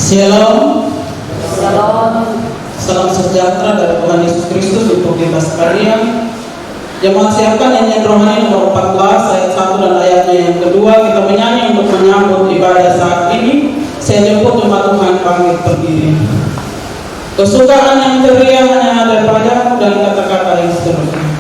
Shalom. Shalom. Salam sejahtera dari Tuhan Yesus Kristus untuk kita sekalian. Jemaat siapkan nyanyian rohani nomor 14 ayat 1 dan ayatnya yang kedua. Kita menyanyi untuk menyambut ibadah saat ini. Saya jemput jemaat Tuhan pamit berdiri. Kesukaan yang ceria hanya ada padamu dan kata-kata yang seterusnya.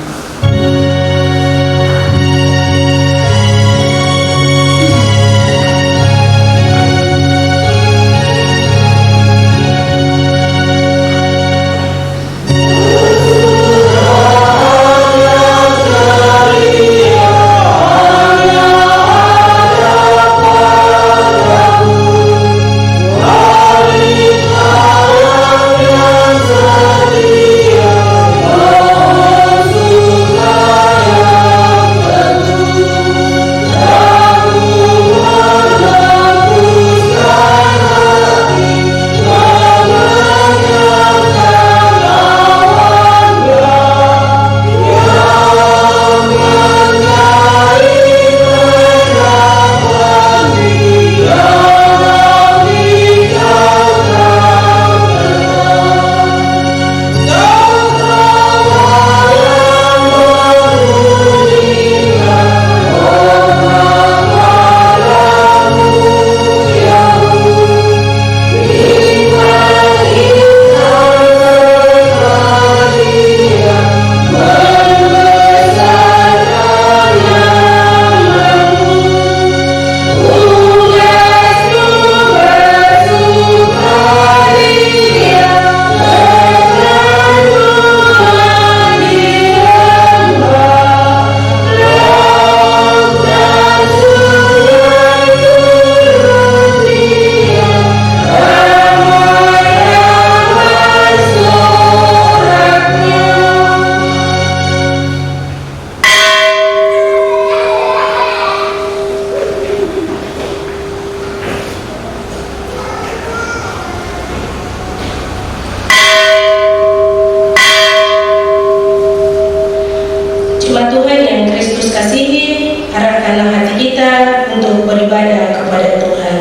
Jemaat Tuhan yang Kristus kasihi, arahkanlah hati kita untuk beribadah kepada Tuhan.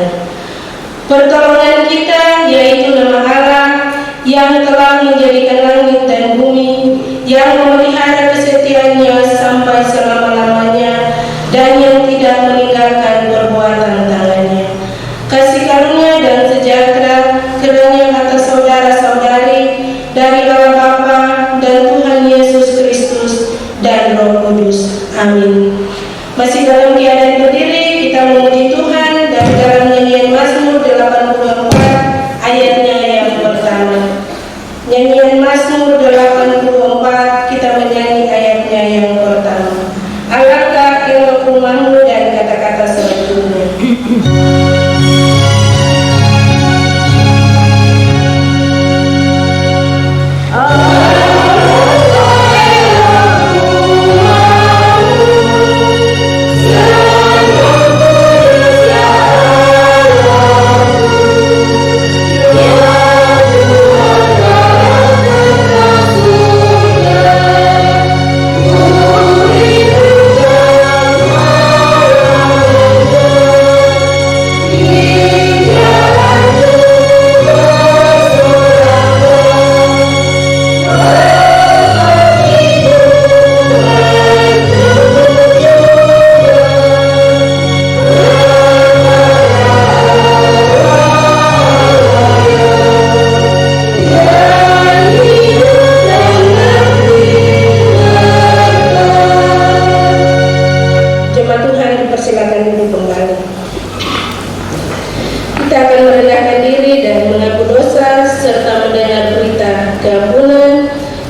Pertolongan kita yaitu nama Allah yang telah menjadikan langit dan bumi, yang memelihara kesetiaannya sampai selama-lamanya, dan yang tidak meninggalkan perbuatan tangannya. Kasih karunia dan sejahtera kiranya atas saudara-saudari dari Allah Bapa dan Tuhan Yesus Kristus dan Roh Kudus. Amin. Masih dalam keadaan berdiri, kita memuji Tuhan dan dalam nyanyian Mazmur 84 ayatnya yang pertama. Nyanyian Mazmur 84, kita menyanyi ayatnya yang pertama. Alangkah elok rumahmu dan kata-kata selanjutnya.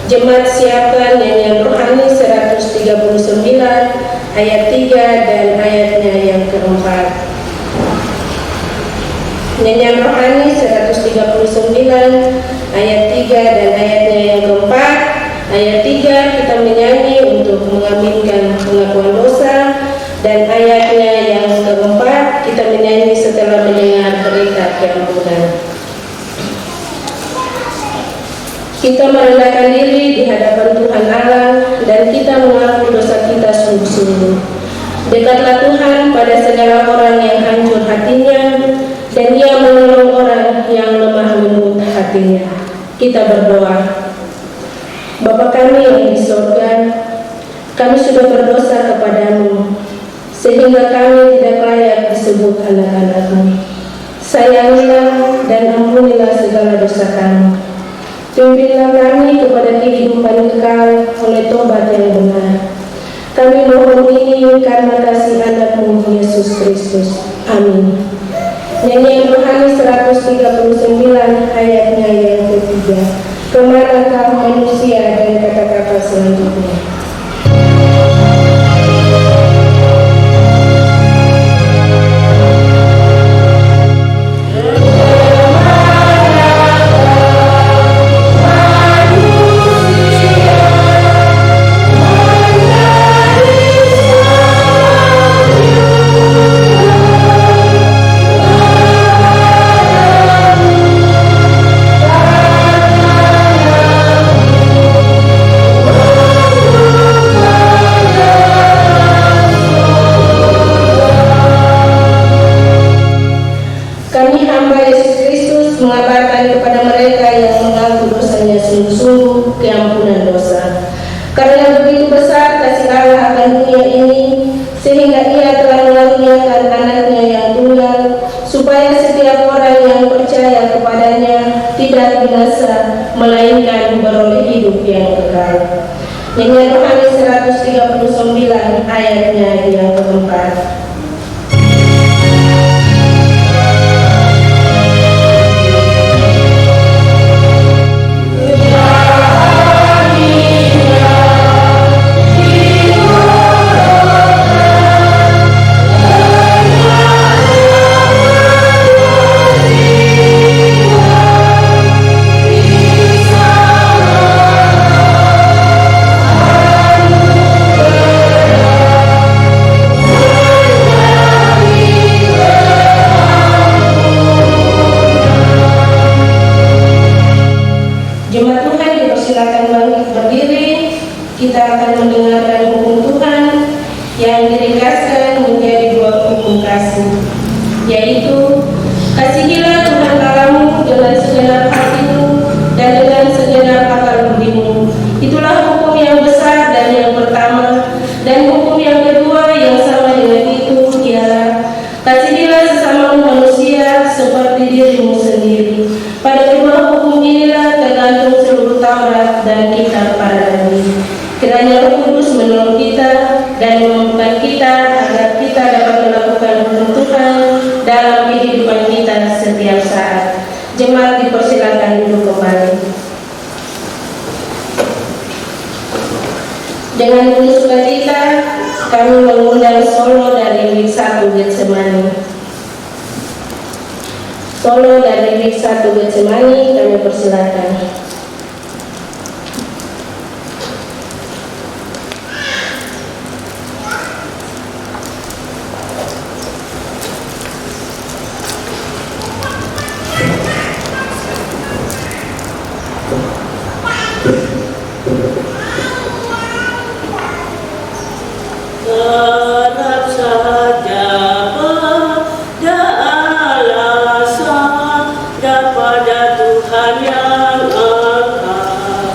Jemaat siapkan nyanyian rohani 139 ayat 3 dan ayatnya yang keempat. Nyanyian rohani 139 ayat 3 dan ayatnya yang keempat. Ayat 3 kita menyanyi untuk mengaminkan pengakuan dosa, dan ayatnya yang keempat kita menyanyi setelah mendengar berita keampunan. Kita merendahkan diri di hadapan Tuhan Allah dan kita mengaku dosa kita sungguh-sungguh. Dekatlah Tuhan pada segala orang yang hancur hatinya, dan Ia menolong orang yang Kita berdoa. Bapa kami yang di surga, kami sudah berdosa kepadamu, sehingga kami tidak layak disebut anak-anak-Mu. Sayangilah dan ampunilah segala dosa kami. Pimpinlah kami kepada kehidupan kekal oleh tobat yang benar. Kami mohon ini karena kasih anak-Mu Yesus Kristus. Amin. Nyanyian Rohani 139 ayatnya yang ketiga. Kemanakah manusia dan kata-kata selanjutnya? Karena begitu besar kasih Allah akan dunia ini, sehingga Ia telah mengaruniakan anaknya yang tunggal, supaya setiap orang yang percaya kepadanya tidak binasa, melainkan beroleh hidup yang kekal. Nyanyian Rohani 139 ayatnya yang keempat. Jemaat Tuhan dipersilakan bangkit berdiri. Kita akan mendengarkan hukum Tuhan yang diringkaskan menjadi 2 hukum kasih, yaitu kasihilah Tuhan Allahmu dengan segenap hatimu dan dengan segenap akal budimu. Itulah hukum yang besar dan yang pertama. Dan hukum yang kedua yang sama dengan itu ialah kasihilah sesama manusia seperti dirimu sendiri. Pada kedua hukum inilah tergantung seluruh Taurat dan kitab para nabi. Kiranya Roh Kudus menolong kita dan memampukan kita agar kita dapat melakukan hukum Tuhan dalam kehidupan kita setiap saat. Jemaat dipersilakan duduk kembali. Dengan penuh sukacita kami mengundang solo dari Lirik 1 Getsemani. Solo dari Lirik 1 Getsemani kami persilakan. Tetap saja pada alasan daripada Tuhan yang akan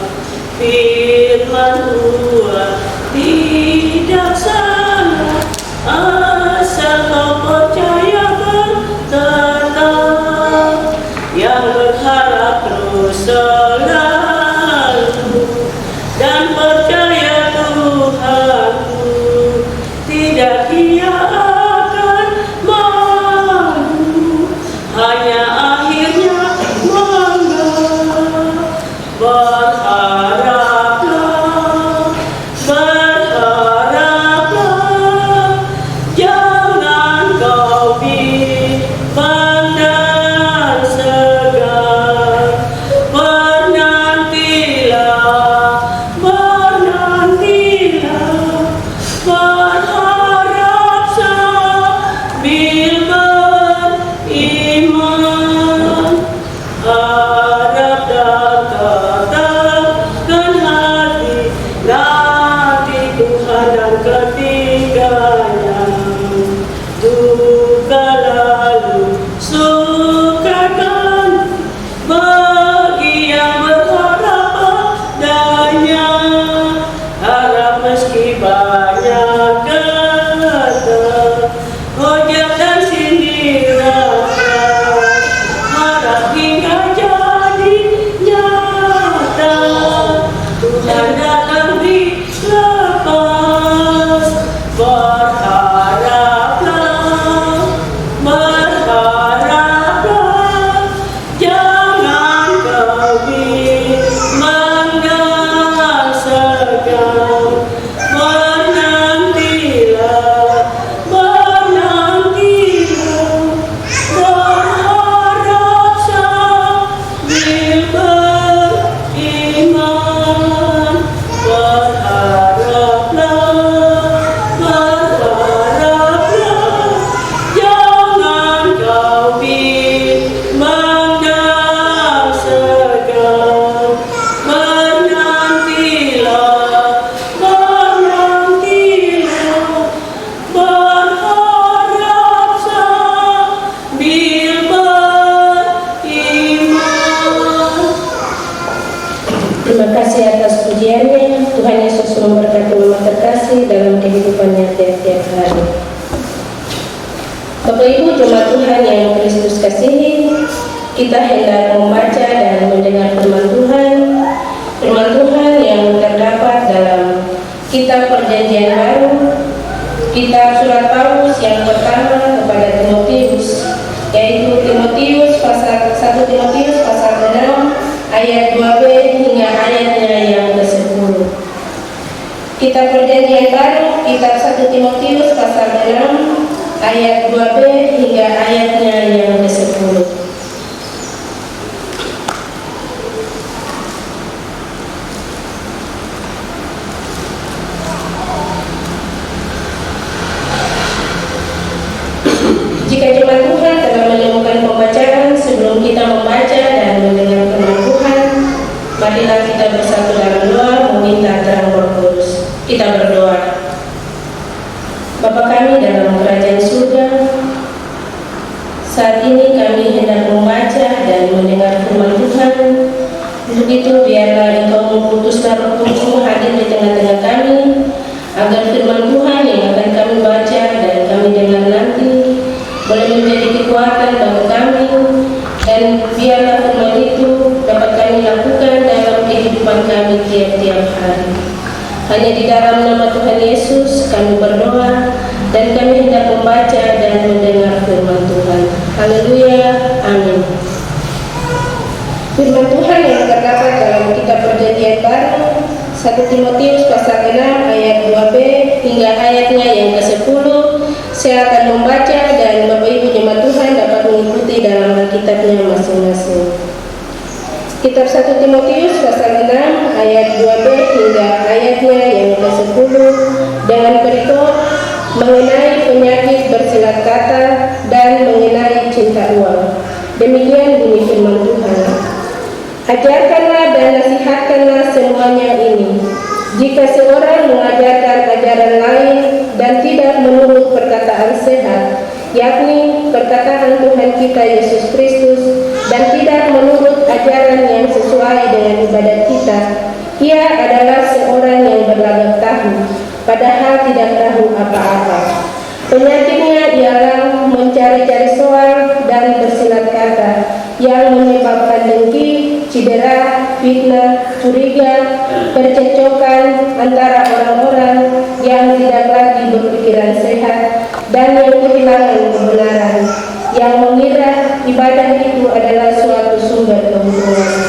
firman Tuhan tidak salah asal kau percaya bertetap yang berharap terus selalu dan percaya Tuhanku tidak ia akan malu, hanya akhirnya menang. Berharaplah, berharaplah, jangan kau bimbang dan segan. Bernantilah, bernantilah, berharap sambil beriman. Harap dan tetapkan hati, nanti Tuhan dan ketiganya. Duka lalu sukakan bagi yang Bapak Ibu jemaat Tuhan yang Kristus kasihi, kita hendak membaca dan mendengar firman Tuhan yang terdapat dalam Kitab Perjanjian Baru, Kitab Surat Paulus yang pertama kepada Timotius, yaitu 1 Timotius pasal 6 ayat 2b hingga ayatnya yang ke-10. Kitab Perjanjian Baru, Kitab 1 Timotius pasal 6 ayat 2b hingga ayatnya yang ke-10. Jika jemaat Tuhan telah menemukan pembacaan sebelum kita membaca dan mendengar firman Tuhan, marilah kita bersatu dalam doa meminta terang Roh Kudus. Kita berdoa. Bapa kami dalam kerajaan surga, saat ini kami hendak membaca dan mendengar firman Tuhan. Untuk itu biarlah Engkau mengutuskan Roh Kudus hadir di tengah-tengah kami, agar firman Tuhan yang akan kami baca dan kami dengar nanti boleh menjadi kekuatan bagi kami, dan biarlah firman itu dapat kami lakukan dalam kehidupan kami tiap-tiap hari. Hanya di dalam nama Tuhan Yesus kami berdoa dan kami hendak membaca dan mendengar firman Tuhan. Haleluya, amin. Firman Tuhan yang terdapat dalam Kitab Perjanjian Baru 1 Timotius pasal 6 ayat 2b hingga ayatnya yang ke-10. Saya akan membaca dan Bapak Ibu jemaat Tuhan dapat mengikuti dalam Alkitabnya masing-masing. Kitab 1 Timotius pasal 6 ayat 2b hingga ayatnya yang ke-10 dengan berikut mengenai penyakit bersilat kata dan mengenai cinta uang. Demikian bunyi firman Tuhan. Ajarkanlah dan nasihatkanlah semuanya ini. Jika seorang mengajarkan ajaran lain dan tidak menurut perkataan sehat, yakni perkataan Tuhan kita Yesus Kristus, dan tidak menurut ajaran yang sesuai dengan ibadat kita, ia adalah seorang yang berlagak tahu, padahal tidak tahu apa-apa. Penyakitnya ialah mencari-cari soal dan bersilat kata yang menyebabkan dengki, cedera, fitnah, curiga, percekcokan antara orang-orang yang tidak lagi berpikiran sehat dan yang kehilangan kebenaran, yang mengira ibadah itu adalah suatu sumber keuntungan.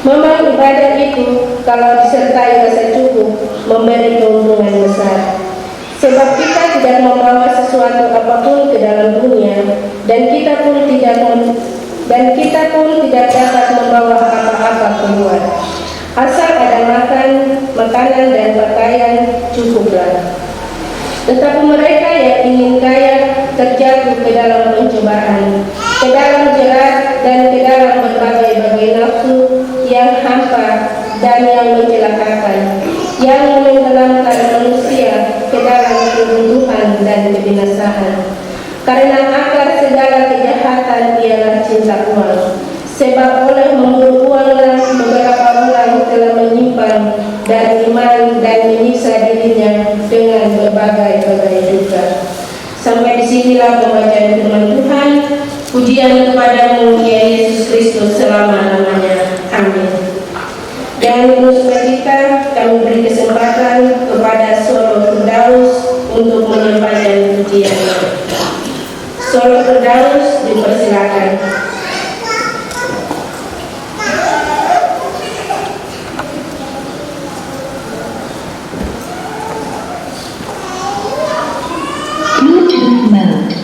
Memang ibadah itu kalau disertai rasa cukup memberi keuntungan besar. Sebab kita tidak membawa sesuatu apapun ke dalam dunia, dan kita pun tidak dapat membawa apa-apa keluar. Asal ada makanan dan pakaian cukuplah. Tetapi mereka yang ingin kaya terjatuh ke dalam pencobaan, ke dalam jerat dan ke dalam berbagai-bagai nafsu yang hampa dan yang mencelakakan, yang menenggelamkan manusia ke dalam keruntuhan dan kebinasaan. Karena akar segala kejahatan ialah cinta uang. Sebab oleh memburu uanglah beberapa orang telah menyimpang dari iman dan menyiksa dirinya dengan berbagai-bagai duka. Sampai disinilah pembacaan firman Tuhan. Pujian kepadamu ya Yesus Kristus selama-lamanya. Amin. Dan untuk kita kami beri kesempatan kepada Solo Firdaus untuk menyampaikan pujian. Solo Firdaus dipersilakan. Bluetooth mode.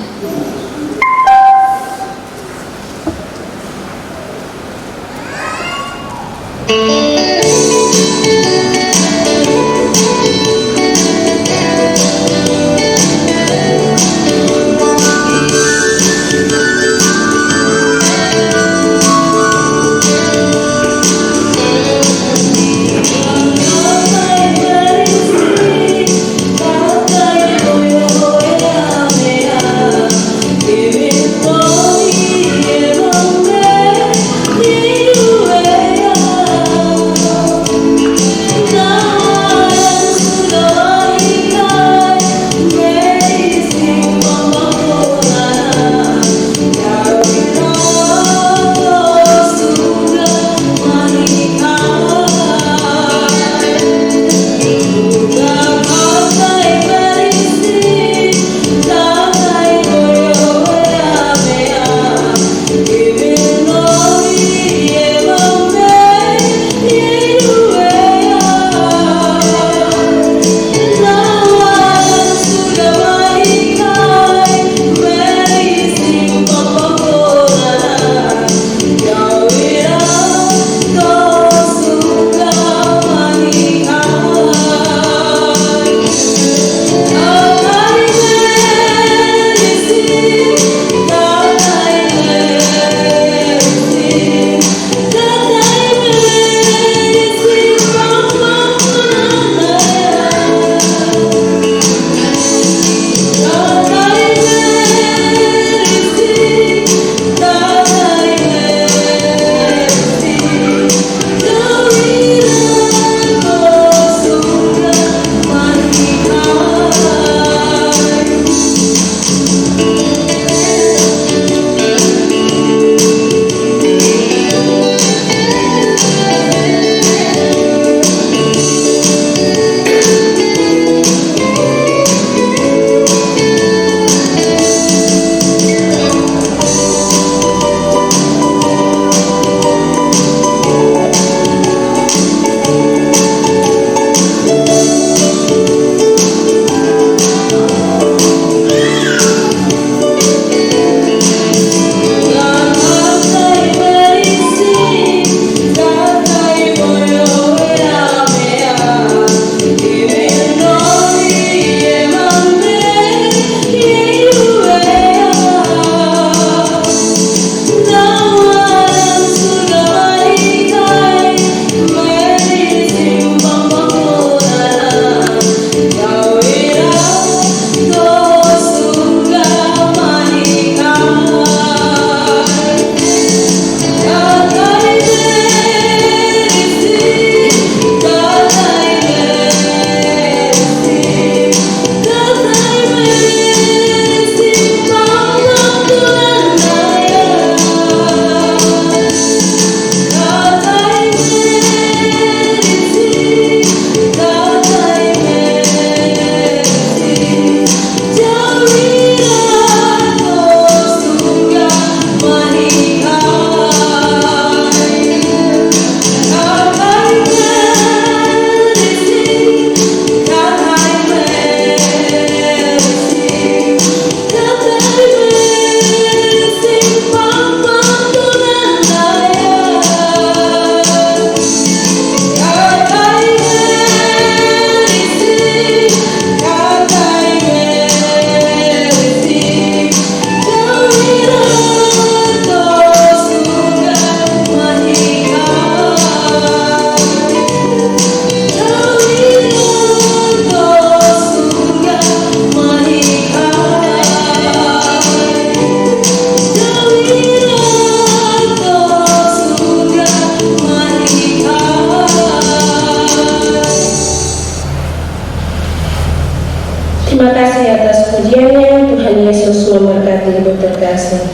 memberkati ibu terkasih.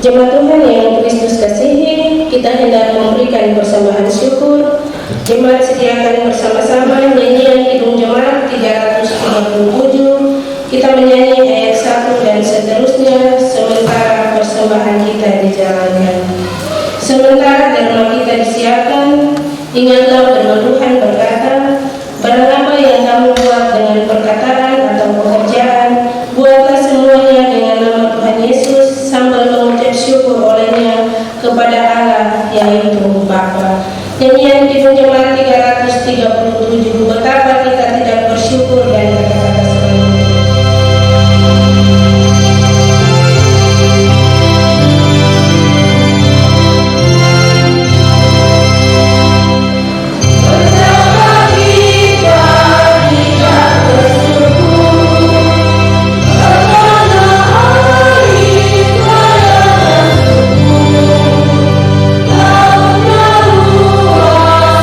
Jemaat Tuhan yang Kristus kasihi, kita hendak memberikan persembahan syukur. Jemaat sediakan bersama-sama nyanyian Kidung Jemaat 337. Kita menyanyi ayat 1 dan seterusnya sementara persembahan kita dijalankan. Sementara derma kita disiapkan, ingatlah firman Tuhan berkata, barang apa yang kamu buat dengan perkataan atau pekerjaan, buatlah semuanya dengan nama Tuhan Yesus sambil mengucap syukur olehnya kepada Allah yaitu Bapa. Nyanyian Kidung Jemaat 337, betapa kita tidak bersyukur dan kata-kata selanjutnya. Luar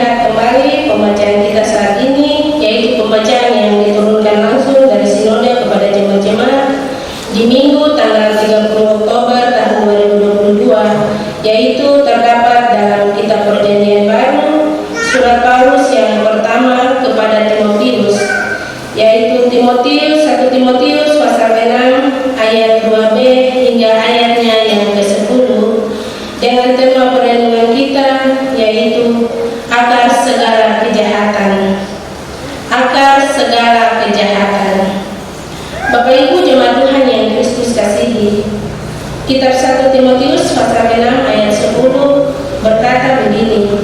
melihat kembali pembacaan kita saat ini, yaitu pembacaan yang diturunkan langsung dari sinode kepada jemaat-jemaat di Minggu tanggal 30 Oktober tahun 2022, yaitu terdapat dalam Kitab Perjanjian Baru, surat Paulus yang pertama kepada Timotius, yaitu 1 Timotius pasal 6 ayat 2b hingga ayatnya yang ke-10, dengan tema perenungan kita yaitu akar segala kejahatan. Akar segala kejahatan. Bapak Ibu jemaat Tuhan yang Kristus kasihi, kitab 1 Timotius pasal 6 ayat 10 berkata begini: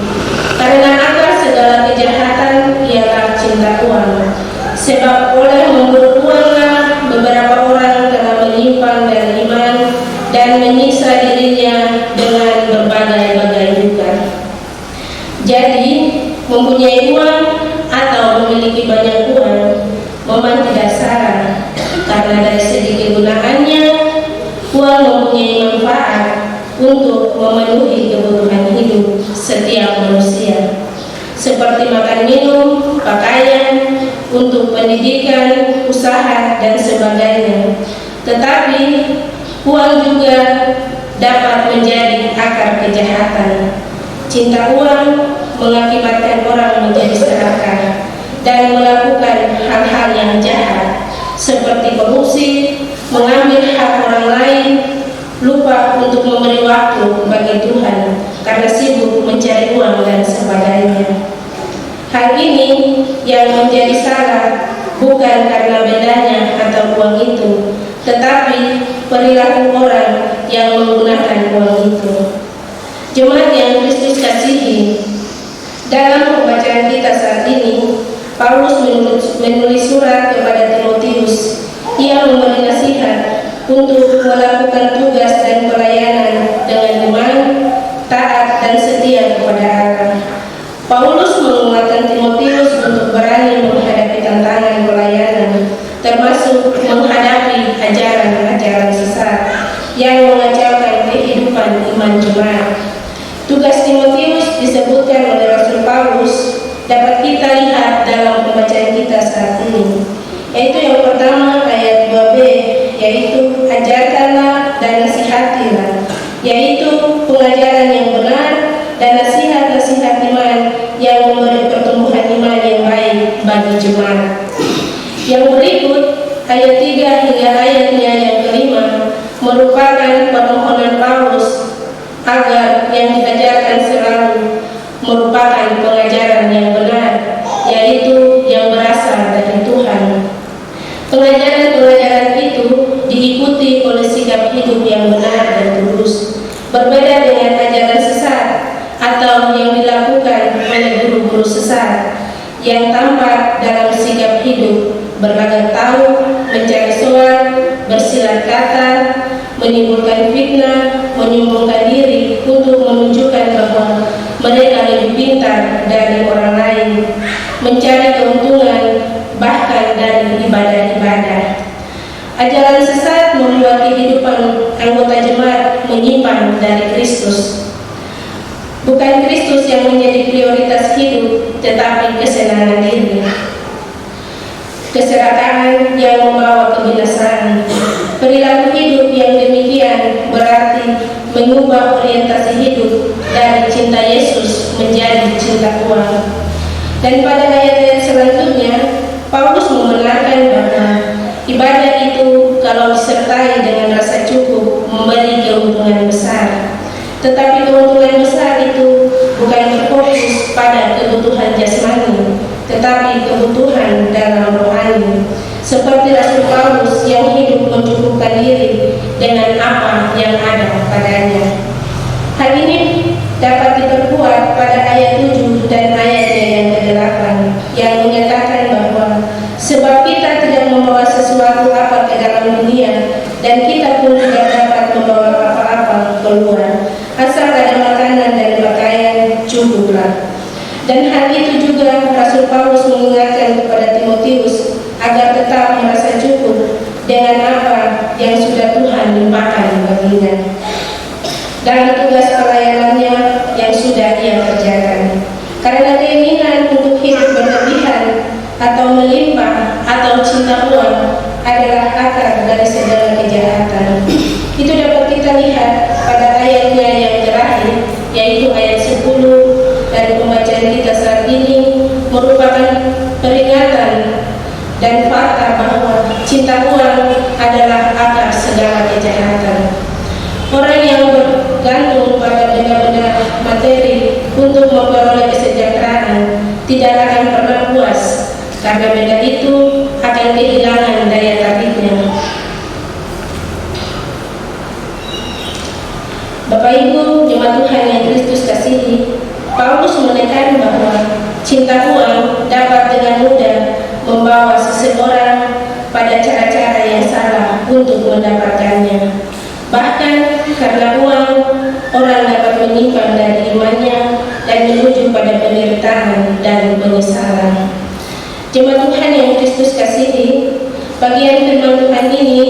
karena akar segala kejahatan ialah cinta uang, sebab oleh memburu uanglah beberapa orang telah menyimpang dari iman dan menyiksa dirinya dengan berbagai-bagai duka. Jadi, mempunyai uang atau memiliki banyak uang memang tidak salah, karena dari segi kegunaannya uang mempunyai manfaat untuk memenuhi kebutuhan hidup setiap manusia, seperti makan minum, pakaian, untuk pendidikan, usaha, dan sebagainya. Tetapi uang juga dapat menjadi akar kejahatan. Cinta uang mengakibatkan orang menjadi serakah dan melakukan hal-hal yang jahat, seperti korupsi, mengambil hak orang lain, lupa untuk memberi waktu bagi Tuhan karena sibuk mencari uang dan sebagainya. Hal ini yang menjadi salah bukan karena bedanya atau uang itu, tetapi perilaku orang yang menggunakan uang itu. Jemaat yang Kristus kasihi, dalam pembacaan kita saat ini, Paulus menulis surat kepada Timotius. Ia memberi nasihat untuk melakukan tugas dan pelayanan dengan iman, taat, dan setia kepada Allah. Paulus menguatkan Timotius untuk berani menghadapi tantangan pelayanan, termasuk menghadapi ajaran-ajaran sesat yang mengacaukan kehidupan iman jemaat. Tugas Timotius disebutkan oleh Rasul Paulus dapat kita lihat dalam pembacaan kita saat ini, yaitu yang pertama ayat 2b, yaitu ajarkanlah dan nasihatilah, yaitu pengajaran yang benar dan nasihat-nasihat iman yang memberi pertumbuhan iman yang baik bagi jemaat. Yang berikut ayat 3 hingga ayatnya yang kelima merupakan permohonan Paulus agar yang diajarkan selalu merupakan pengajaran yang benar, yaitu yang berasal dari Tuhan. Pengajaran-pengajaran itu diikuti oleh sikap hidup yang benar dan tulus, berbeda dengan ajaran sesat atau yang dilakukan oleh guru-guru sesat yang tampak dalam sikap hidup berlagak tahu, mencari soal, bersilat kata, menimbulkan fitnah, menyombongkan diri untuk menunjukkan bahwa mereka lebih pintar dari orang lain, mencari keuntungan bahkan dari ibadah-ibadah. Ajaran sesat membuat kehidupan anggota jemaat menyimpang dari Kristus. Bukan Kristus yang menjadi prioritas hidup, tetapi kesenangan diri. Keserakahan yang membawa kebinasaan. Perilaku hidup yang demikian berarti mengubah orientasi hidup dari cinta Yesus menjadi cinta uang. Dan pada ayat-ayat selanjutnya, Paulus membenarkan bahwa ibadah itu kalau disertai dengan rasa cukup memberi keuntungan besar. Tetapi keuntungan besar itu bukan berfokus pada kebutuhan jasmani, tetapi kebutuhan dalam rohani. Seperti Rasul Paulus yang hidup mencukupkan diri dengan apa yang ada padanya. Hal ini dapat diperkuat pada ayat 7 dan ayatnya yang ke-8 yang menyatakan bahwa sebab kita tidak membawa sesuatu apa ke dalam dunia dan kita pun tidak dapat membawa apa-apa keluar, asal ada makanan dan pakaian cukuplah. Dan hal itu juga Rasul Paulus mengingatkan kepada Timotius agar tetap merasa cukup dengan apa yang sudah Tuhan limpahkan baginya dalam tugas pelayanannya yang sudah ia kerjakan. Karena keinginan untuk hidup berlebihan atau melimpah atau cinta uang adalah akar dari segala kejahatan. Itu dapat kita lihat pada ayatnya yang terakhir, yaitu ayat 10 dari pembacaan kita saat ini, merupakan peringatan dan fakta bahwa cinta uang adalah akar segala kejahatan. Orang yang bergantung pada benda-benda materi untuk memperoleh kesejahteraan tidak akan pernah puas, karena benda itu akan kehilangan daya tariknya. Bapak Ibu, jemaat Tuhan yang Kristus kasihi, Paulus menekan bahwa cinta uang dapat dengan mudah membawa seseorang pada cara-cara yang salah untuk mendapatkannya. Bahkan karena uang, orang dapat menyimpang dari imannya dan menuju pada penderitaan dan penyesalan. Jemaat Tuhan yang Kristus kasihi, bagian firman Tuhan ini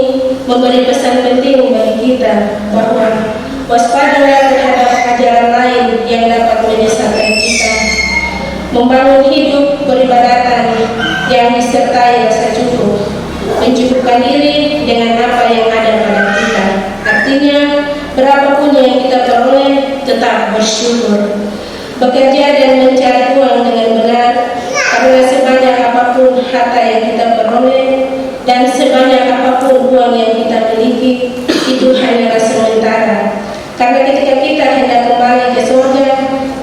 memberi pesan penting bagi kita bahwa waspadalah terhadap ajaran lain yang dapat menyesatkan kita. Membangun hidup beribadatan yang disertai rasa cukup, mencukupkan diri dengan apa yang ada pada kita. Artinya, berapapun yang kita peroleh, tetap bersyukur. Bekerja dan mencari uang dengan benar, karena sebanyak apapun harta yang kita peroleh dan sebanyak apapun uang yang kita miliki, itu hanyalah sementara. Karena ketika kita hendak kembali ke surga,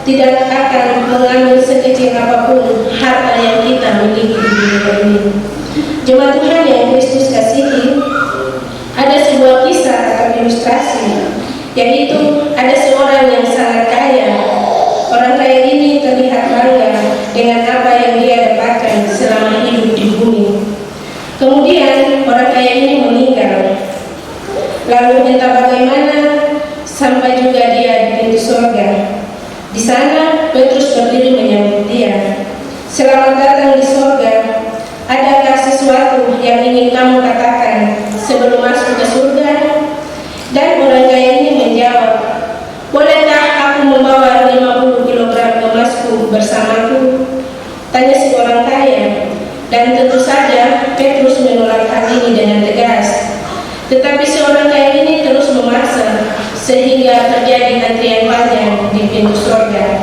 tidak akan mengambil sekecil apapun harta yang kita miliki di dunia ini. Jemaat Tuhan yang Kristus kasihi, ada sebuah kisah atau ilustrasi, yaitu ada seorang yang sangat kaya. Orang kaya ini terlihat bangga dengan apa yang dia dapatkan selama hidup di bumi. Kemudian orang kaya ini meninggal. Lalu entah bagaimana sampai juga dia di pintu surga. Di sana Petrus berdiri menyambut dia. Selamat datang di surga. Adakah sesuatu yang ingin kamu katakan sebelum masuk ke surga? Dan orang kaya ini menjawab, bolehkah aku membawa 50 kg emasku bersamaku? Tanya si orang kaya. Dan tentu saja Petrus menolak hal ini dengan tegas. Tetapi seorang kaya ini terus memaksa sehingga terjadi antrian panjang di pintu surga.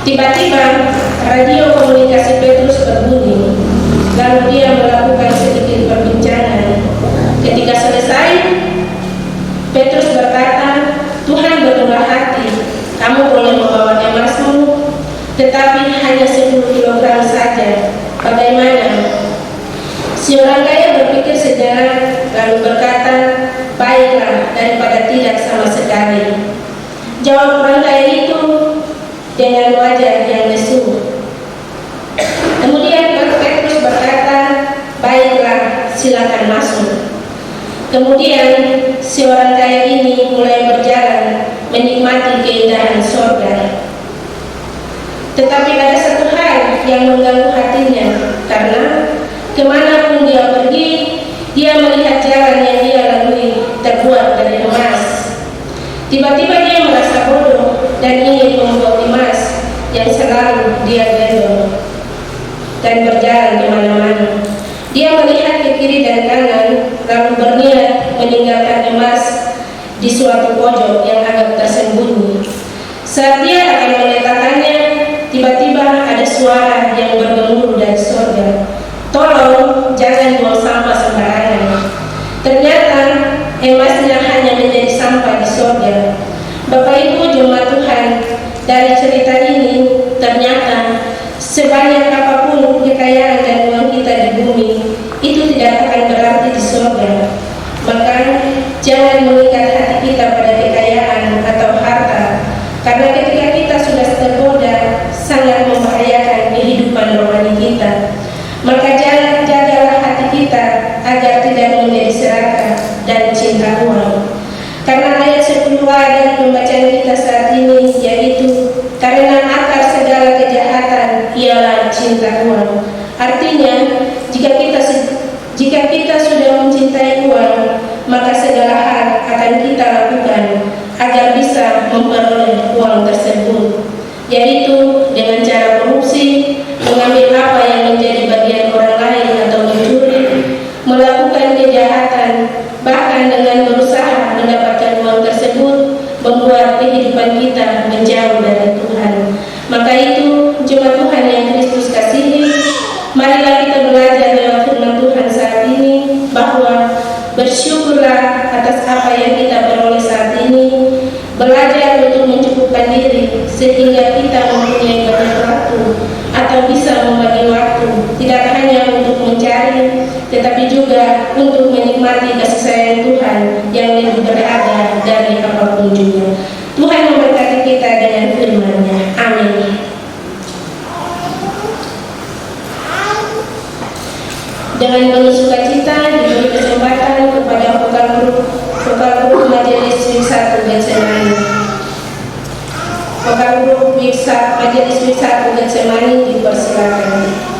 Tiba-tiba radio komunikasi Petrus berbunyi. Lalu dia melakukan sedikit perbincangan. Ketika selesai, Petrus berkata, Tuhan bermurah hati, kamu boleh membawa emasmu, tetapi hanya 10 kg saja. Bagaimana? Si orang kaya berpikir sejenak, lalu berkata, baiklah, daripada tidak sama sekali. Jawab orang kaya itu dengan wajah yang lesu. Kemudian Petrus berkata, baiklah, silakan masuk. Kemudian si orang kaya ini mulai berjalan menikmati keindahan surga. Tetapi ada satu hal yang mengganggu hatinya, karena kemanapun dia pergi, dia melihat jalan yang dia lalui terbuat dari emas. Tiba-tiba dia merasa bodoh dan ingin membuat emas yang selalu dia gendong dan berjalan kemana-mana. Dia melihat ke kiri dan kanan, lalu berniat meninggalkan emas di suatu pojok yang agak tersembunyi. Saat dia akan meletakkannya, tiba-tiba ada suara yang bergemuruh dari surga. Tolong jangan buang sampah sembarangan. Ternyata emasnya hanya menjadi sampah di surga. Bapak Ibu jemaat Tuhan, dari cerita ini ternyata sebanyak apapun kekayaan dan uang kita di bumi, itu tidak akan berarti di surga. Maka jangan mengikat hati kita pada kekayaan atau harta, karena ketika kita sudah tergoda, sangat membahayakan kehidupan rohani kita. Maka jagalah hati kita agar tidak menjadi serakah dan cinta uang. Karena ayat 10 dari pembacaan kita saat ini, yaitu karena akar segala kejahatan ialah cinta uang. Artinya, jika kita sudah mencintai uang, maka segala hal akan kita lakukan agar bisa memperoleh uang tersebut. yaitu dengan cara korupsi, mengambil apa yang menjadi bagian orang lain atau mencuri, melakukan kejahatan, bahkan dengan berusaha mendapatkan uang tersebut membuat kehidupan kita menjauh dari Tuhan. Maka itu, jemaat Tuhan yang Kristus kasihi, marilah kita belajar lewat firman Tuhan saat ini bahwa bersyukurlah atas apa yang kita peroleh saat ini, belajar untuk mencukupkan diri sehingga kita mempunyai banyak waktu atau bisa membagi waktu tidak hanya untuk mencari tetapi juga untuk menikmati kasih sayang Tuhan yang lebih berada dari apapun juga. Tuhan memberkati kita dengan firman-Nya. Amin. Dengan penuh sukacita diberi kesempatan kepada vokal grup Majelis Week 1 Getsemani. Vokal grup Majelis Week 1 Getsemani dipersilakan.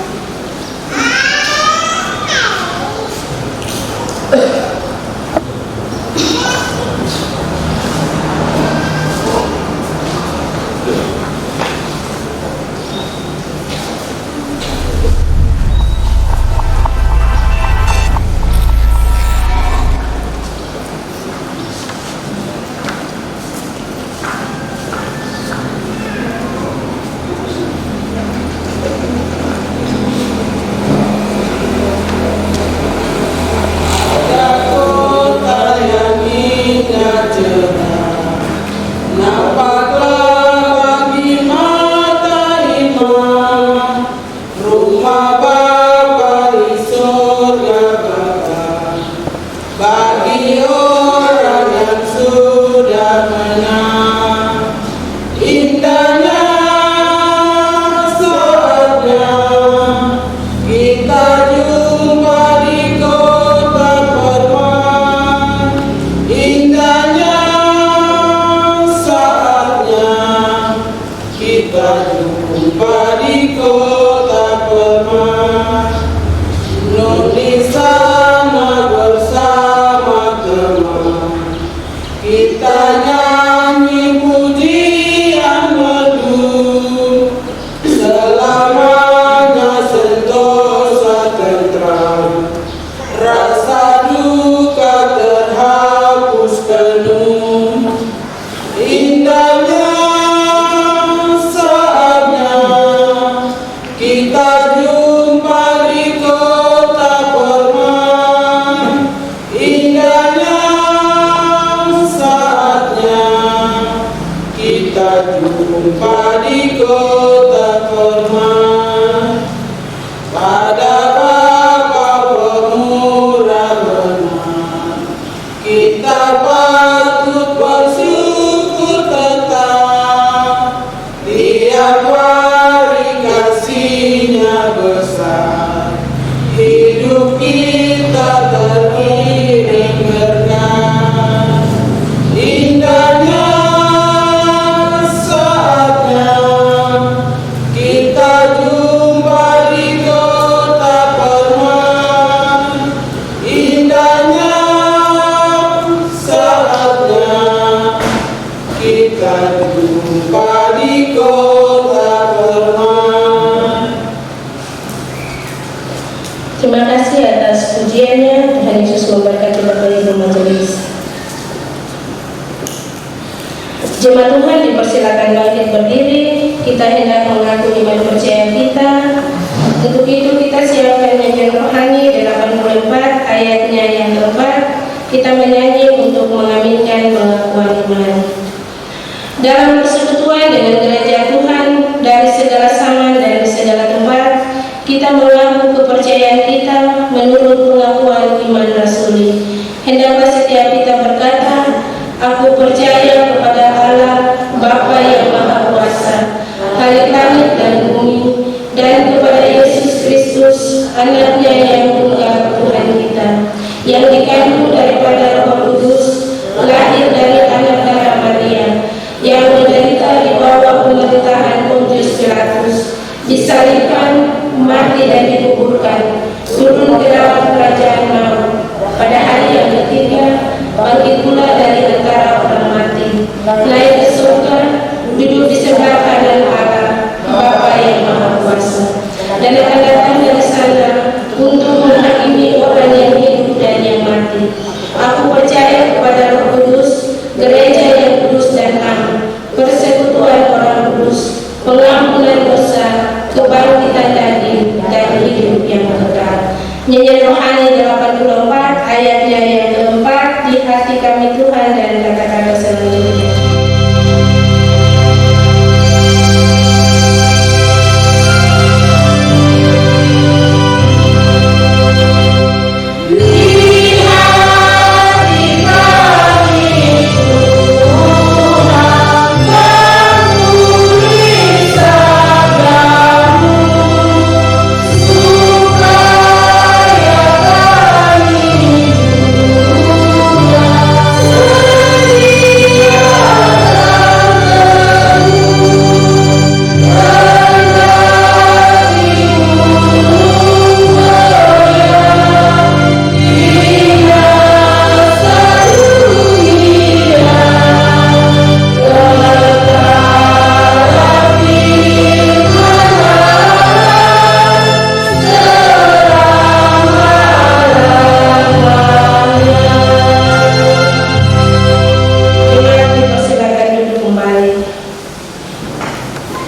Terima kasih atas pujiannya. Tuhan Yesus memberkati Bapak Ibu Majelis. Jemaat Tuhan dipersilakan bangkit berdiri. Kita hendak mengaku iman percaya kita. Untuk itu kita siapkan nyanyian rohani 84 ayatnya yang keempat. Kita menyanyi untuk mengaminkan pengakuan iman. Dalam persekutuan dengan gereja Tuhan dari segala zaman dan segala tempat, kita mengaku kepercayaan kita menurut pengakuan iman rasuli. Hendaklah setiap kita berkata, aku percaya kepada Allah Bapa yang Maha Kuasa, Khalik langit dan bumi, dan kepada Yesus Kristus, Anaknya yang tunggal Tuhan kita, yang dikandung daripada Roh Kudus, lahir dari anak darah Maria, yang menderita di bawah pemerintahan Pontius Pilatus, disalibkan, mati dan dikuburkan, turun ke dalam kerajaan maut, pada hari yang ketiga bangkit pula dari antara orang mati, naik ke surga, duduk di sebelah kanan Allah, dan akan datang dari sana untuk menghakimi orang yang hidup dan yang mati. Aku percaya kepada Roh Kudus, gereja yang kudus dan am, persekutuan orang kudus, pengampunan dosa, kebangkitan daging, dan hidup yang kekal. Nyanyian rohani 84 ayatnya yang keempat, di hati kami Tuhan, dan kata-kata selanjutnya.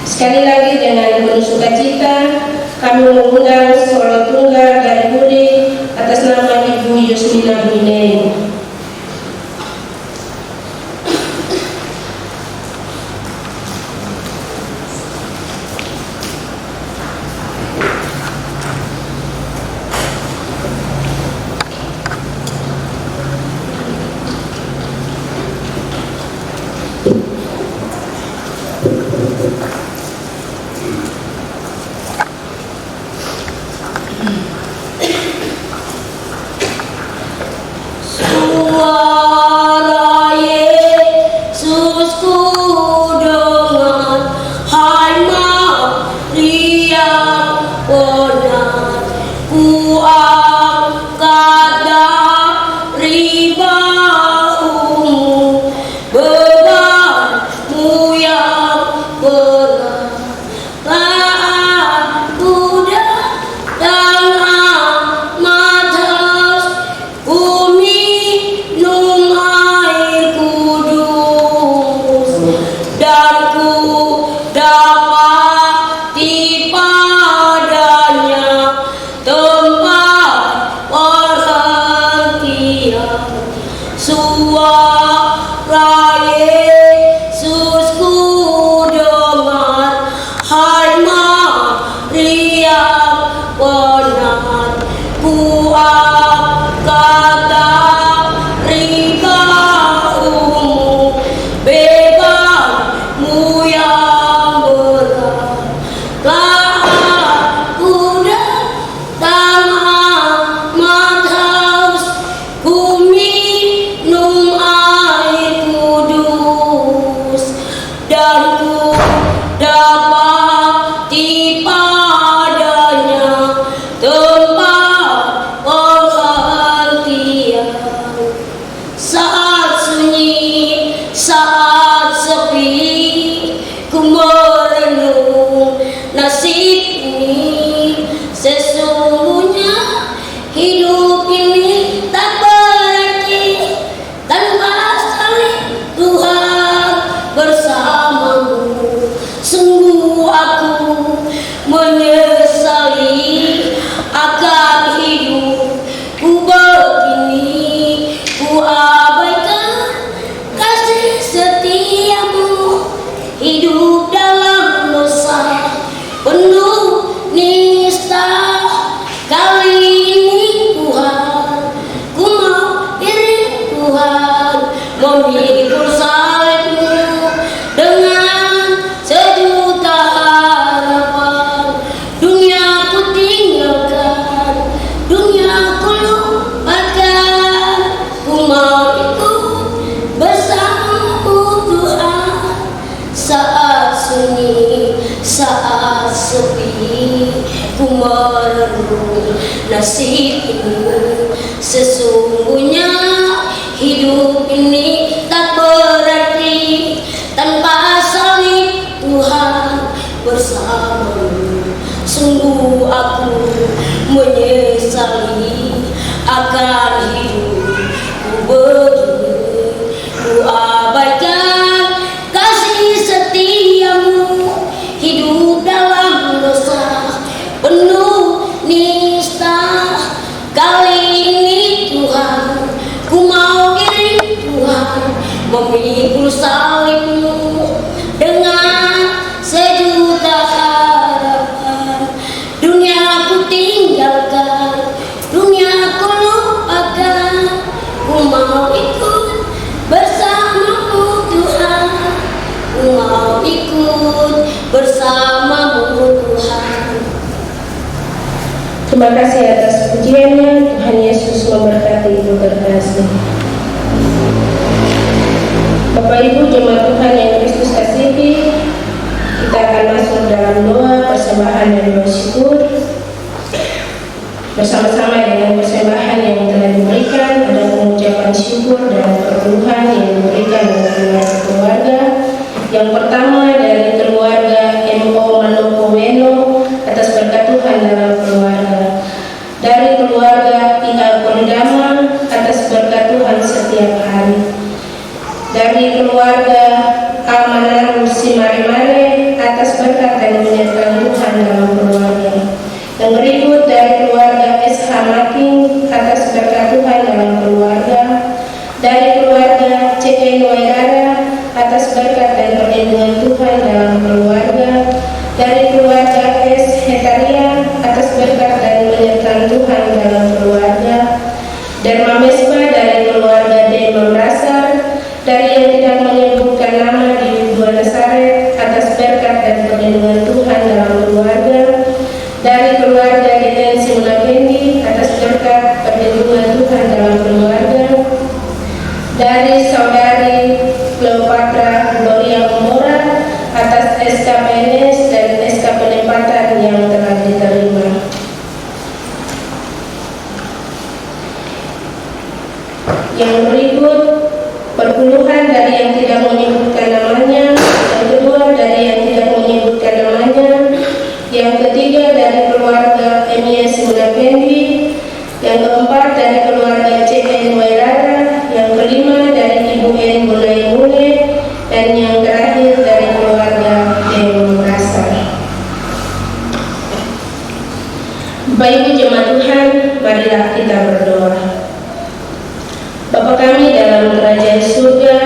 Sekali lagi dengan penuh sukacita kami mengundang solo tunggal dari Budi atas nama Ibu Yusmina Bunei. Suara Yesusku dengar, hai Maria benar, ku angkat dari baumu, bebanmu yang berat. Aku datang amat haus, ku minum air kudus, dan ku dapati padanya tempat perhentian. Suara Yesusku dengar, hai Maria benar, ku angkat dari baumu, bebanmu yang berat. Aku datang amat haus, ku minum air kudus, dan ku dapati padanya tempat perhentian. Saat sunyi, saat sepi, ku merenung nasib ini. Sesungguhnya hidup ini tak berarti tanpa saling Tuhan bersamamu. Sungguh aku menyesali akan hidupku begini. Ku abaikan kasih setiamu, hidup dalam dosa penuh nista. Kali ini Tuhan, ku mau diri Tuhan, memikul salibmu dengan sejuta harapan. Dunia ku tinggalkan, dunia ku lupakan, ku mau ikut bersamamu Tuhan. Saat sunyi, saat sepi, ku merenung nasib ini. Sesungguhnya hidup ini tak berarti tanpa salib Tuhan bersamamu. Sungguh menyesali akan hidupku begini. Ku abaikan kasih setiamu, hidup dalam dosa penuh nista. Kali ini Tuhan, ku mau diri Tuhan, memikul salibmu dengan sejuta harapan. Dunia ku tinggalkan, dunia ku lupakan, ku mau ikut bersamamu Tuhan, ku mau ikut bersamamu Tuhan. Terima kasih atas pujiannya. Tuhan Yesus memberkati ibu terkasih. Bapak Ibu jemaat Tuhan yang Kristus kasihi, kita akan masuk dalam doa persembahan dan doa syukur. Bersama-sama dengan persembahan yang telah diberikan, ada pengucapan syukur dan perkeluhan yang diberikan oleh keluarga. Yang pertama dari keluarga M.O. Manopo atas berkat Tuhan dalam keluarga. Dari keluarga Ika Pondama atas berkat Tuhan setiap hari. Dari keluarga Amanan Simare-Mare atas berkat dan menyertai Tuhan dalam keluarga. Yang berikut dari keluarga S.H. Making atas berkat Tuhan dalam keluarga. Dari keluarga C.N. Wairara atas berkat dan perlindungan Tuhan dalam keluarga. Dari keluarga S. Hetaria atas berkat dan penyertaan Tuhan dalam keluarga. Dharma Mespa dari keluarga D. Memrasar, dari yang tidak menyebutkan nama di Dua Nasaret atas berkat dan perlindungan Tuhan dalam keluarga. Dari keluarga Detensi Munakendi atas berkat perlindungan Tuhan dalam keluarga. Dari saudari Cleopatra Gloria Umora atas SKPNS dan SK penempatan yang telah diterima. Yang berikut perpuluhan dari yang tidak menyebutkan namanya, yang kedua dari yang tidak menyebutkan namanya, yang ketiga dari keluarga M.Y.S. Munakendi, yang keempat dari keluarga C.N. Wairara, yang kelima dari Ibu N. Bunai, dan yang terakhir dari keluarga D. Merasa. Bapak Ibu jemaat Tuhan, marilah kita berdoa. Bapa kami dalam kerajaan surga,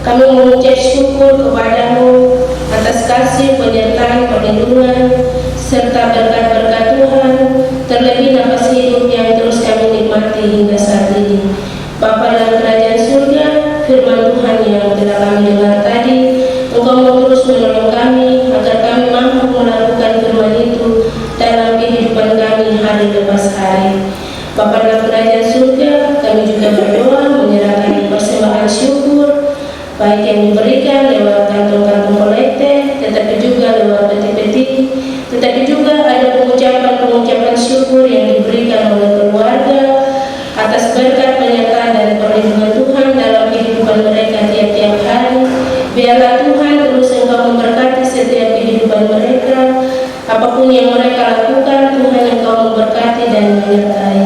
kami mengucap syukur kepadamu atas kasih, penyertaan, perlindungan, serta berkat-berkat Tuhan, terlebih nafas hidup yang terus kami nikmati hingga saat ini. Bapa dalam kerajaan surga, firman Tuhan yang telah kami dengar tadi, Engkau mau terus menolong kami agar kami mampu melakukan firman itu dalam kehidupan kami hari lepas hari. Bapa dalam kerajaan surga, kami juga berdoa menyerahkan persembahan syukur, baik yang diberikan lewat kantong-kantong kolekte, tetapi juga lewat peti-peti, tetapi juga ada pengucapan syukur yang diberikan oleh keluarga atas berkat penyertaan dan perlindungan Tuhan dalam kehidupan mereka tiap-tiap hari. Biarlah Tuhan terus Engkau memberkati setiap kehidupan mereka, apapun yang mereka lakukan, Tuhan Engkau memberkati dan menyertai.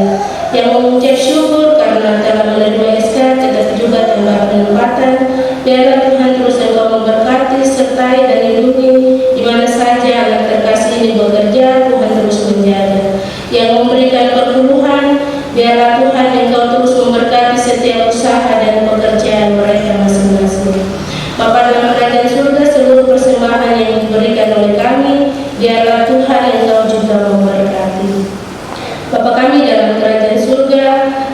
Yang mengucap syukur karena telah menerima SK, tetapi juga tempat penempatan, biarlah Tuhan terus Engkau memberkati, sertai dan lindungi di mana saja anak terkasih ini bekerja, Tuhan terus menjaga. Yang memberikan perpuluhan, biarlah Tuhan Engkau terus memberkati setiap usaha dan pekerjaan mereka masing-masing. Bapa dalam kerajaan surga, seluruh persembahan yang diberikan oleh kami, biarlah Tuhan Engkau juga memberkati. Bapa kami dalam kerajaan surga,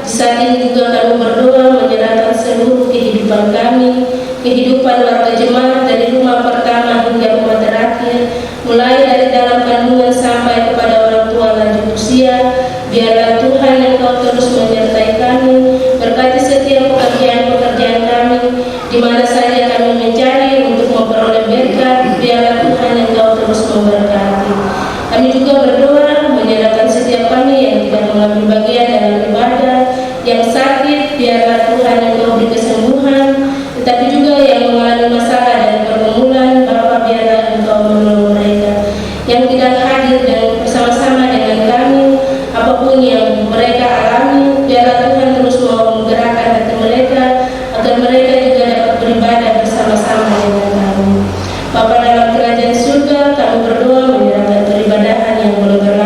di saat ini juga kami berdoa menyerahkan seluruh kehidupan kami, kehidupan warga jemaat dari rumah pertama hingga rumah terakhir, mulai dari dalam kandungan sampai kepada orang tua lanjut usia. Biarlah Tuhan Engkau terus menyertai kami, berkati setiap pekerjaan-pekerjaan kami, di mana saja kami mencari untuk memperoleh berkat. Biarlah Tuhan Engkau terus memberkati. Kami juga berdoa menyerahkan setiap kami yang tidak mengambil bagian dalam ibadah, yang sakit, biarlah Tuhan Engkau beri kesembuhan, tetapi juga yang mengalami masalah dan pergumulan, Bapa biarlah Engkau menolong mereka. Yang tidak hadir dan bersama-sama dengan kami,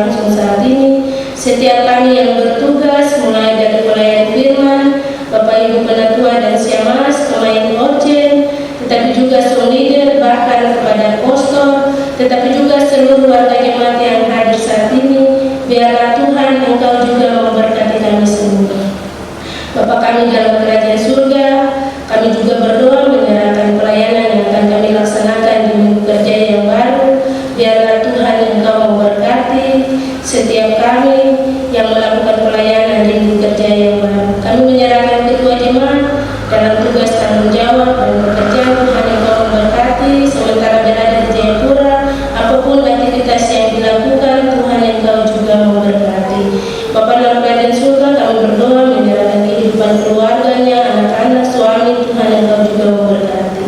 berlangsung saat ini. Setiap kami yang bertugas, mulai dari pelayan firman, Bapak Ibu Penatua dan Siamas, pemain organ, tetapi juga sound leader, bahkan kepada pastor, tetapi juga seluruh warga jemaat yang hadir saat ini. Biarlah Tuhan Engkau juga memberkati kami semua. Bapa kami dalam kerajaan surga, kami juga berdoa menyerahkan pelayanan yang akan kami laksanakan di minggu kerja yang baru. Biarlah Tuhan Engkau memberkati setiap kami yang melakukan pelayanan di minggu kerja yang baru. Kami menyerahkan ketua jemaat dalam tugas tanggung jawab dan pekerjaan. Tuhan Engkau memberkati sementara berada di Jayapura. Apapun aktivitas yang dilakukan, Tuhan Engkau juga memberkati. Bapa dalam kerajaan surga, kami berdoa menyerahkan kehidupan keluarganya, anak-anak, suami. Tuhan Engkau juga memberkati.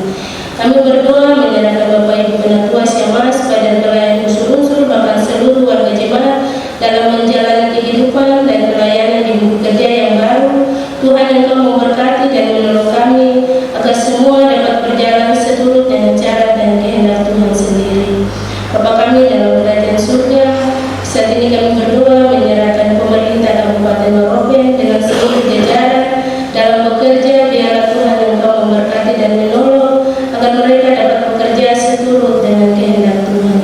Kami berdoa menyerahkan Bapak Ibu Penatua Siamas, badan pelayan unsur-unsur, bahkan seluruh warga jemaat dalam menjalani kehidupan dan pelayanan di minggu kerja yang baru. Tuhan Engkau memberkati dan menolong kami agar semua dapat berjalan seturut dengan cara dan kehendak Tuhan sendiri. Bapa kami dalam kerajaan surga, saat ini kami berdoa menyerahkan pemerintah Kabupaten Morobe dengan seluruh jajaran dalam bekerja. Biarlah Tuhan Engkau memberkati dan menolong agar mereka dapat bekerja seturut dengan kehendak Tuhan.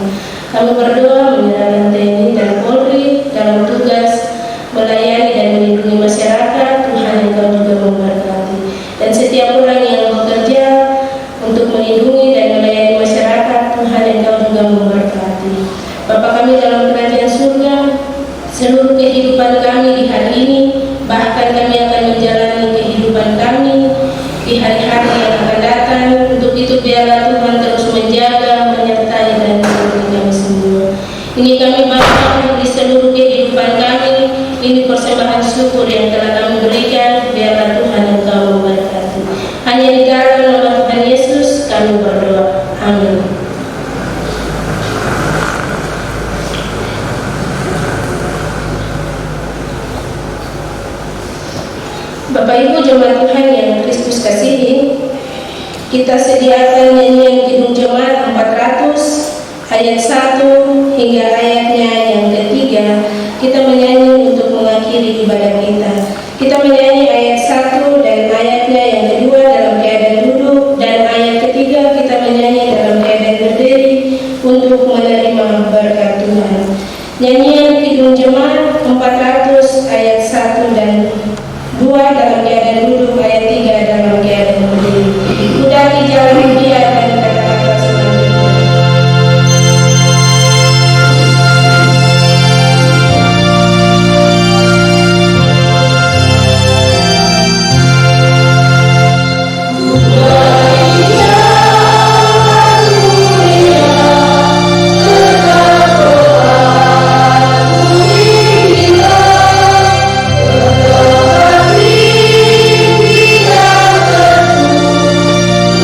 Kami berdoa menyerahkan TNI dan Polri dalam tugas melayani dan melindungi masyarakat. Tuhan Engkau juga memberkati. Dan setiap orang yang bekerja untuk melindungi dan melayani masyarakat, Tuhan Engkau juga memberkati. Bapa kami dalam kerajaan surga, seluruh kehidupan kami di hari ini, bahkan kami akan menjalani kehidupan kami di hari-hari yang akan datang. Untuk itu biarlah Tuhan terus menjaga, menyertai dan melindungi kami semua. Ini kami banggakan di seluruh kehidupan kami. Ini persembahan syukur yang telah kami berikan. Biarlah Tuhan Engkau memberkati. Hanya di dalam nama Tuhan Yesus kami berdoa. Amin. Bapak Ibu jemaat Tuhan yang Kristus kasihi, kita sediakan nyanyian Kidung Jemaat 400 ayat 1 hingga ayatnya yang ketiga. Kita menyanyi untuk mengakhiri ibadah kita. Kita menyanyi ayat 1 dan ayatnya yang kedua dalam keadaan duduk, dan ayat ketiga kita menyanyi dalam keadaan berdiri untuk menerima berkat Tuhan. Nyanyian Kidung Jemaat 400 ayat 1 dan 2 dalam keadaan duduk, ayat 3 dalam keadaan berdiri. Kudaki jalan dia dan kata-kata selanjutnya.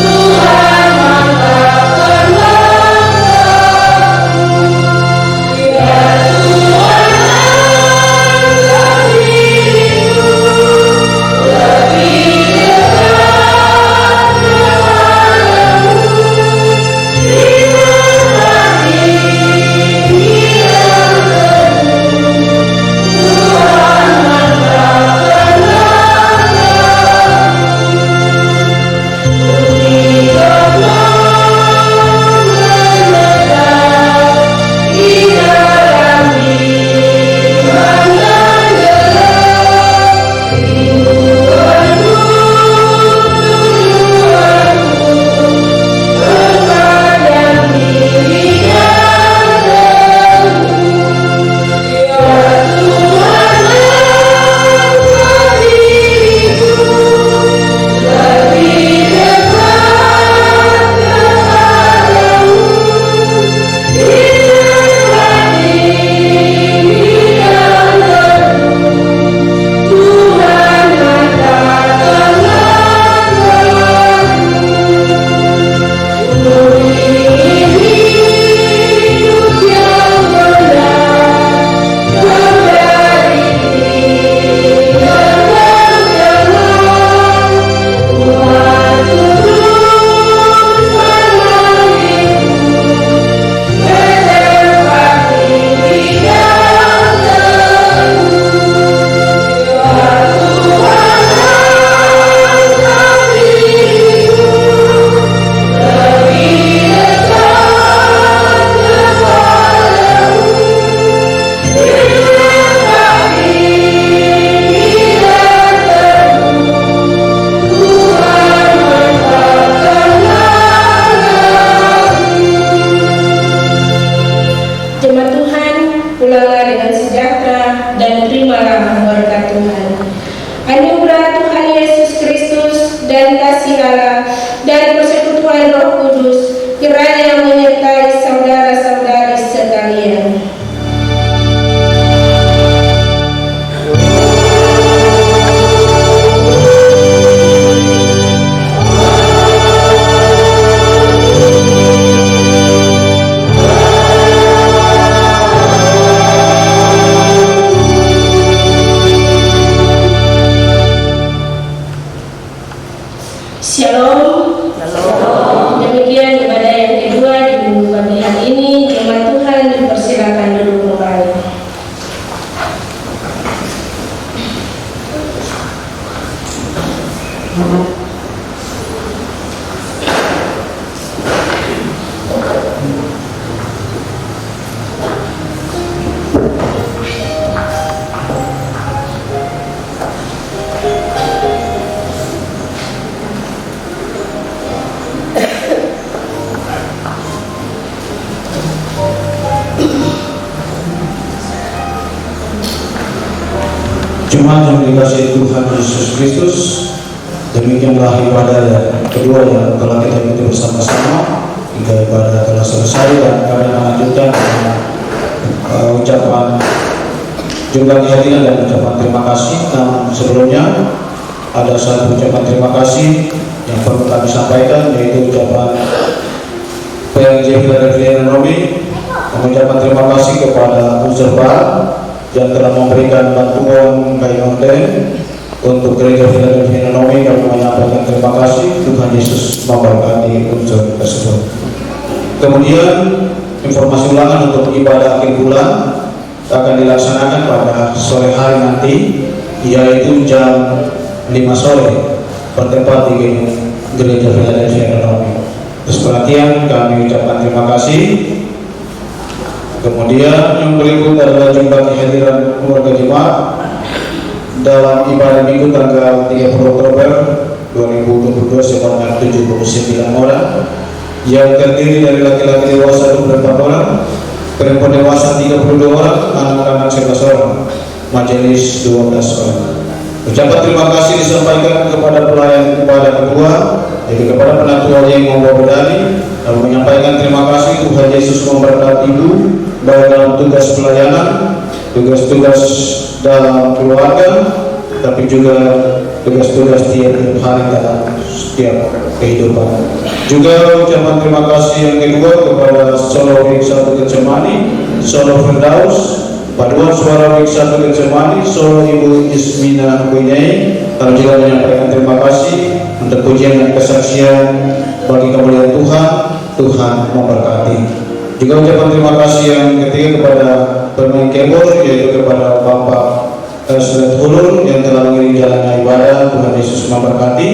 Tuhan pulanglah dengan sejahtera dan terimalah berkat Tuhan. Anugerah Tuhan Yesus Kristus dan kasih Allah dan persekutuan Roh Kudus kiranya menyertai saudara-saudari sekalian. Shalom. Demikian ibadah yang kedua di minggu pagi hari ini. Jemaat Tuhan dipersilakan duduk kembali. Jemaat yang dikasihi Tuhan Yesus Kristus, demikianlah ibadah yang kedua yang telah kita ikuti bersama-sama hingga ibadah telah selesai, dan kami melanjutkan dengan ucapan jumlah kehadiran dan ucapan terima kasih. Namun sebelumnya ada satu ucapan terima kasih yang perlu kami sampaikan, yaitu ucapan PLJ Philadelphia Nairobi mengucapkan terima kasih kepada unsur barat yang telah memberikan bantuan kain orden untuk gereja Philadelphia Nairobi. Kami menyampaikan terima kasih. Tuhan Yesus memberkati unsur tersebut. Kemudian informasi ulangan untuk ibadah akhir bulan akan dilaksanakan pada sore hari nanti, yaitu jam 5 sore bertempat di gereja Philadelphia Nairobi. Atas perhatian kami ucapkan terima kasih. Kemudian yang berikut adalah jumlah kehadiran keluarga jemaat dalam ibadah minggu tanggal 30 Oktober 2022 sebanyak 79 orang, yang terdiri dari laki-laki dewasa 24 orang, perempuan dewasa 32 orang, anak-anak 11 orang, majelis 12 orang. Ucapan terima kasih disampaikan kepada pelayan ibadah kedua, yaitu kepada penatua yang membawa medali, lalu menyampaikan terima kasih. Tuhan Yesus memberkati ibu baik dalam tugas pelayanan, tugas-tugas dalam keluarga, tapi juga tugas-tugas tiap hari dalam setiap kehidupan. Juga ucapan terima kasih yang kedua kepada Solo Week 1 Getsemani, Solo Firdaus, Paduan Suara Week 1 Getsemani, Solo Ibu Ismina Kuinei, lalu juga menyampaikan terima kasih untuk pujian dan kesaksian bagi kemuliaan Tuhan. Tuhan memberkati. Juga ucapan terima kasih yang ketiga kepada pemain keyboard, yaitu kepada Bapak Eslet Hulur yang telah mengiring jalannya ibadah. Tuhan Yesus memberkati.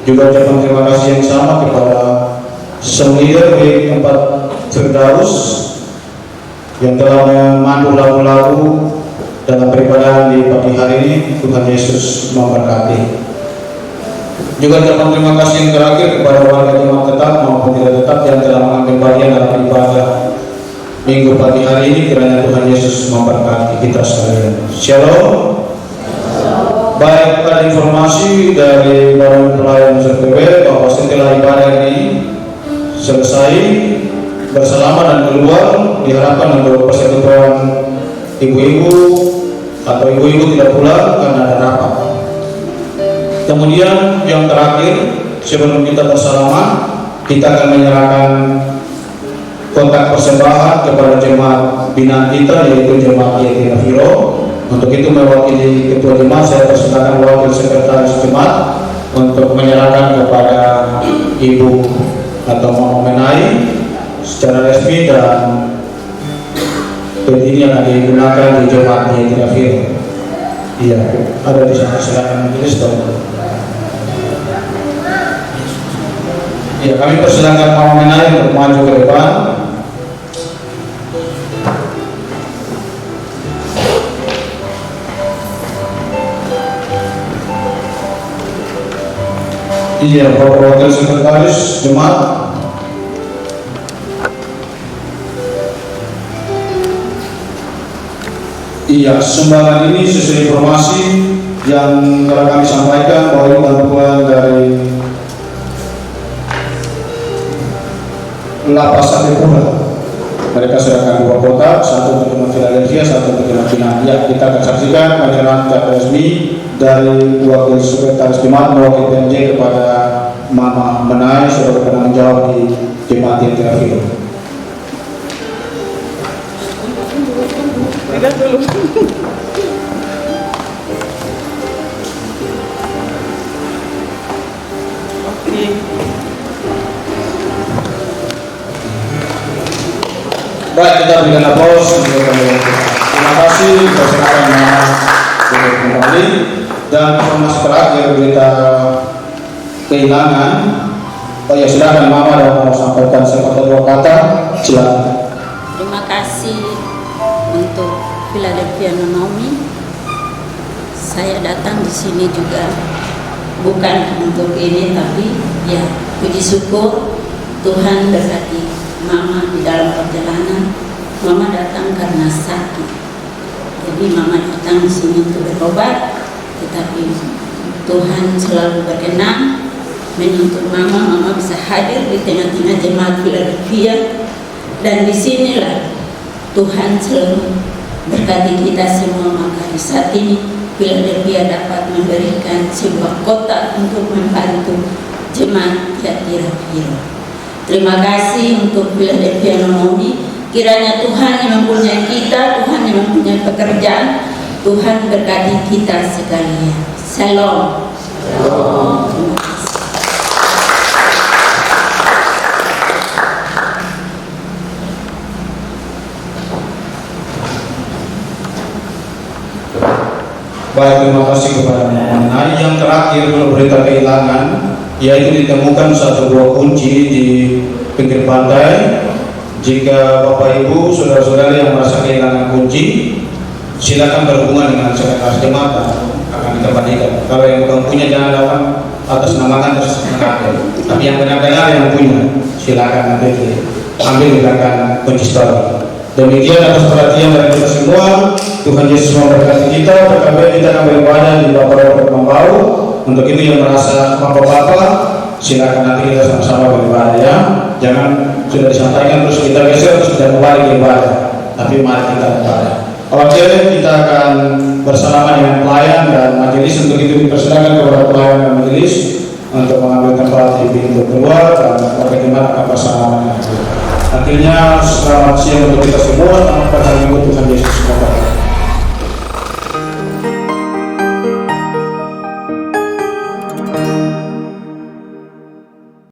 Juga ucapan terima kasih yang sama kepada sang leader di tempat Firdaus yang telah memandu lagu-lagu dalam peribadahan di pagi hari ini. Tuhan Yesus memberkati. Juga ucapan terima kasih yang terakhir kepada warga jemaat tetap maupun tidak tetap yang telah mengambil bagian dalam ibadah minggu pagi hari ini. Kiranya Tuhan Yesus memberkati kita sekalian. Shalom. Baik, ada informasi dari Badan Pelayan SPB bahwa setelah ibadah ini selesai bersama dan keluar, diharapkan untuk persekutuan ibu-ibu atau ibu-ibu tidak pulang karena ada rapat. Kemudian yang terakhir, sebelum kita bersalaman, kita akan menyerahkan kontak persembahan kepada jemaat binaan kita, yaitu jemaat Yatina Viro. Untuk itu mewakili ketua jemaat, saya persilakan wakil sekretaris jemaat untuk menyerahkan kepada Ibu atau Mama Menai secara resmi, dan ini akan digunakan di jemaat Yatina Viro. Iya, ada di sana, silakan tulis dong. Ya, kami persilakan Mama Menai untuk maju ke depan. Iya, Bapak Wakil Sekretaris Jemaat. Iya, sumbangan ini sesuai informasi yang telah kami sampaikan bahwa ini bantuan dari Lapas Santipura. Mereka serahkan 2 kotak, satu untuk Jemaat Philadelphia, satu untuk Jemaat Pinang. Ya, kita akan saksikan penyerahan cak resmi dari Wakil Sekretaris Jemaat mewakili PMJ kepada Mama Menai sebagai penanggung jawab di Jemaat yang terakhir. Tidak dulu. Oke. Baik, kita berikan aplaus. Terima kasih. Kita serahkan Mama kembali. Dan informasi terakhir berita kehilangan. Oh ya, silakan Mama dan mau sampaikan sepatah 2 kata. Silakan. Terima kasih untuk Philadelphia Nonomi. Saya datang di sini juga bukan untuk ini, tapi ya puji syukur Tuhan berkati Mama di dalam perjalanan. Mama datang karena sakit, jadi Mama datang di sini untuk berobat. Tetapi Tuhan selalu berkenan menuntut Mama bisa hadir di tengah-tengah jemaat Philadelphia. Dan disinilah Tuhan selalu berkati kita semua. Maka di saat ini Philadelphia dapat memberikan sebuah kotak untuk membantu jemaat Tiatira. Terima kasih untuk Philadelphia Nonomi. Kiranya Tuhan yang mempunyai kita, Tuhan yang mempunyai pekerjaan, Tuhan berkati kita sekalian. Shalom. Shalom. Terima kasih. Baik, terima kasih kepada Mama Menai. Yang terakhir berita kehilangan, yaitu ditemukan 1 buah kunci di pinggir pantai. Jika Bapak Ibu, saudara-saudari yang merasa kehilangan kunci, silakan berhubungan dengan sekretaris jemaat, akan dikembalikan. Kalau yang belum punya jangan lawan atas namakan terus mengatur. Tapi yang benar-benar yang punya, silakan nanti ambil gunakan kunci store. Demikian atas perhatian dari kita semua. Tuhan Yesus memberkati kita. PKB kita akan beribadah di Bapak Membau. Untuk itu yang merasa bapak-bapak, silakan nanti kita sama-sama beribadah ya. Jangan sudah disampaikan terus kita geser terus kita kembali ke ibadah. Tapi mari kita beribadah. Oke, kita akan bersama dengan pelayan dan majelis. Untuk itu dipersilakan kepada pelayan dan majelis untuk mengambil tempat di pintu keluar dan bagaimana akan bersama dengan. Akhirnya selamat siang untuk kita semua. Selamat hari Minggu Tuhan Yesus memberkati.